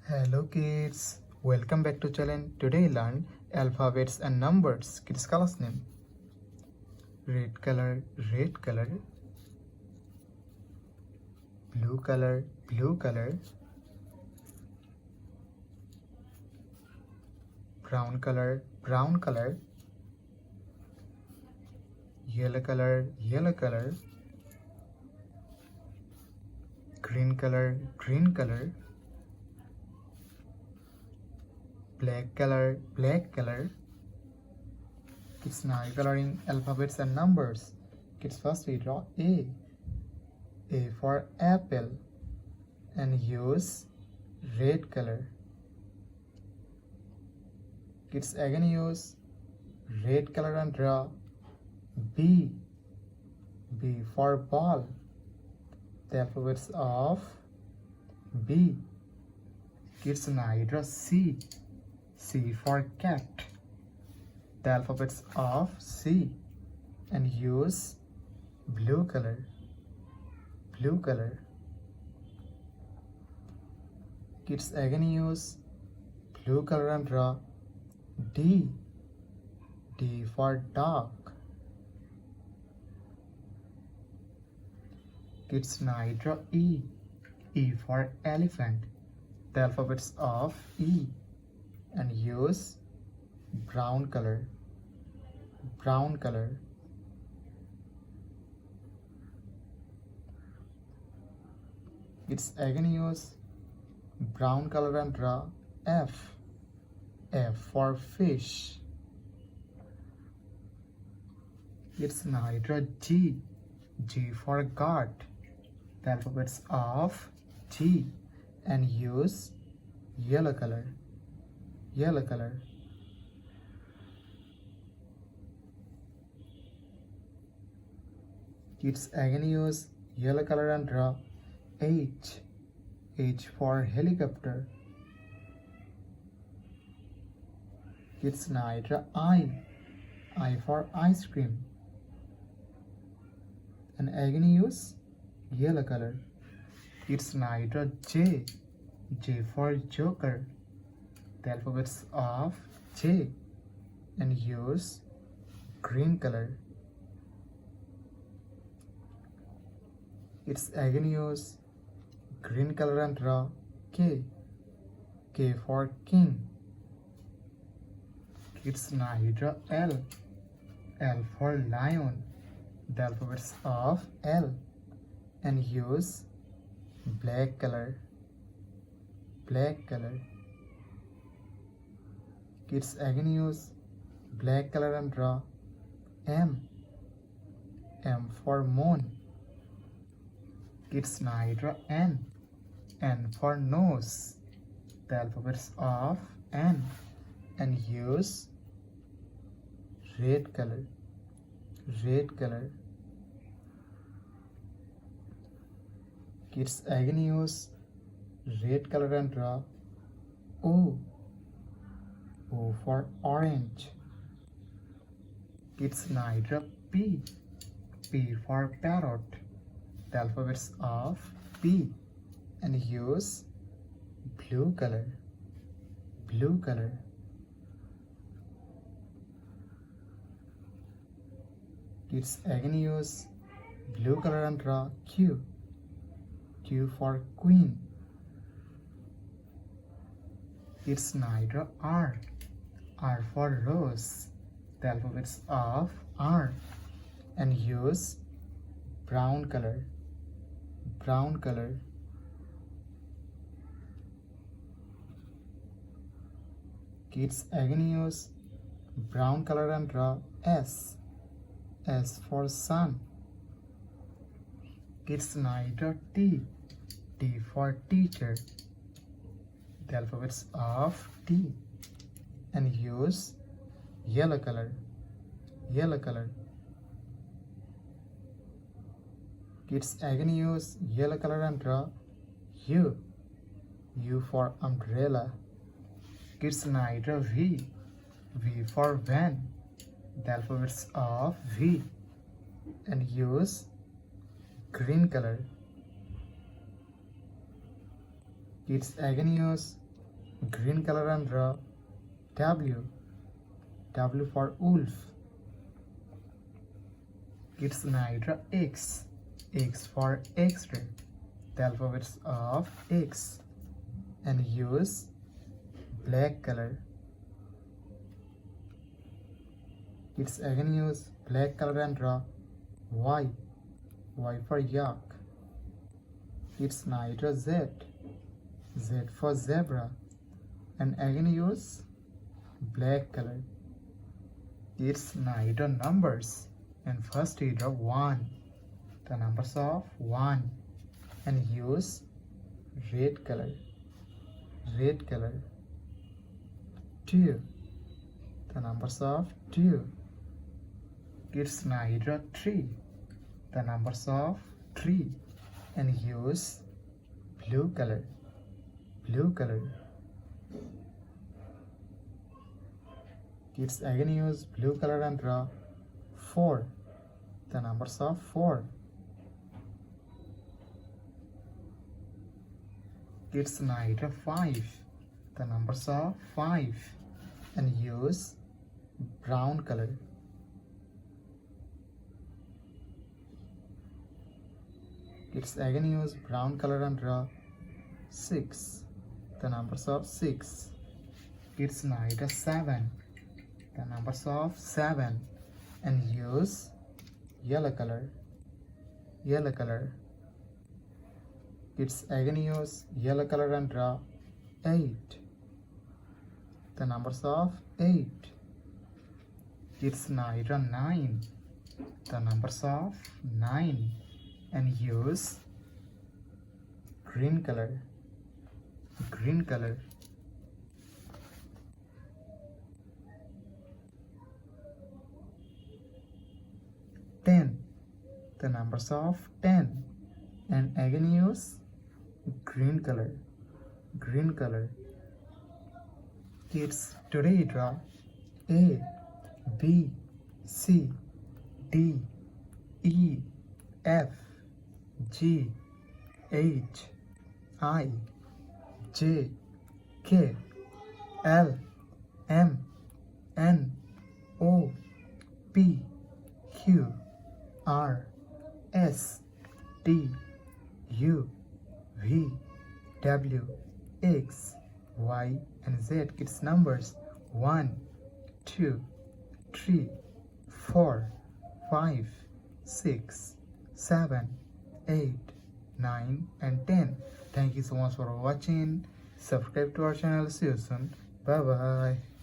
Hello kids, welcome back to channel. Today learn alphabets and numbers. Kids class name. Red color, blue color, brown color, yellow color, green color, black color. Kids now coloring alphabets and numbers. Kids firstly draw A for apple, and use red color. Kids again use red color and draw B for ball. The alphabets of B. Kids now draw C for cat. The alphabets of C, and use blue color. Kids again use blue color and draw D for dog. Kids now draw E for elephant. The alphabets of E, and use brown color. Kids again use brown color and draw F for fish. Kids now draw G for goat. The alphabets of G, and use yellow color. Kids again use yellow color and draw H for helicopter. Kids now draw I for ice cream, and again use yellow color. Kids now draw J for joker. The alphabets of J, and use green color. Kids again use green color and draw K for king. Kids now draw L for lion. The alphabets of L, and use black color. Kids again use black color and draw M for moon. Kids now draw N for nose. The alphabets of N, and use red color. Kids again use red color and draw O for orange. Kids now draw P for parrot. The alphabets of P, and use blue color. Kids again use blue color and draw Q for queen. Kids now draw R for rose. The alphabets of R, and use brown color. Kids again use brown color and draw S for sun. Kids now draw T for teacher. The alphabets of T, and use yellow color. Kids again use yellow color and draw U for umbrella. Kids now draw V for van. The alphabets of V, and use green color. Kids again use green color and draw W. W for wolf. Kids now draw X. X for X-ray. The alphabets of X. And use black color. Kids again use black color and draw Y. Y for yak. Kids now draw Z. Z for zebra. And again use black color. It's now draw numbers. And first we draw 1. The numbers of 1. And use red color. Red color. 2. The numbers of 2. It's now draw 3. The numbers of 3. And use blue color. Blue color. Kids again use blue color and draw 4. The numbers of 4. Kids now draw 5. The numbers of 5. And use brown color. Kids again use brown color and draw 6. The numbers of 6. Kids now draw 7. The numbers of 7. And use yellow color. Yellow color. Kids again use yellow color and draw 8. The numbers of 8. Kids now draw 9. The numbers of 9. And use green color. Green color. 10. The numbers of 10. And again use green color. Green color. Kids, today draw A, B, C, D, E, F, G, H, I, J, K, L, M, N, O, P, Q, R, S, T, U, V, W, X, Y, and Z. Kids numbers 1, 2, 3, 4, 5, 6, 7, 8, 9, and 10. Thank you so much for watching. Subscribe to our channel. See you soon. Bye bye.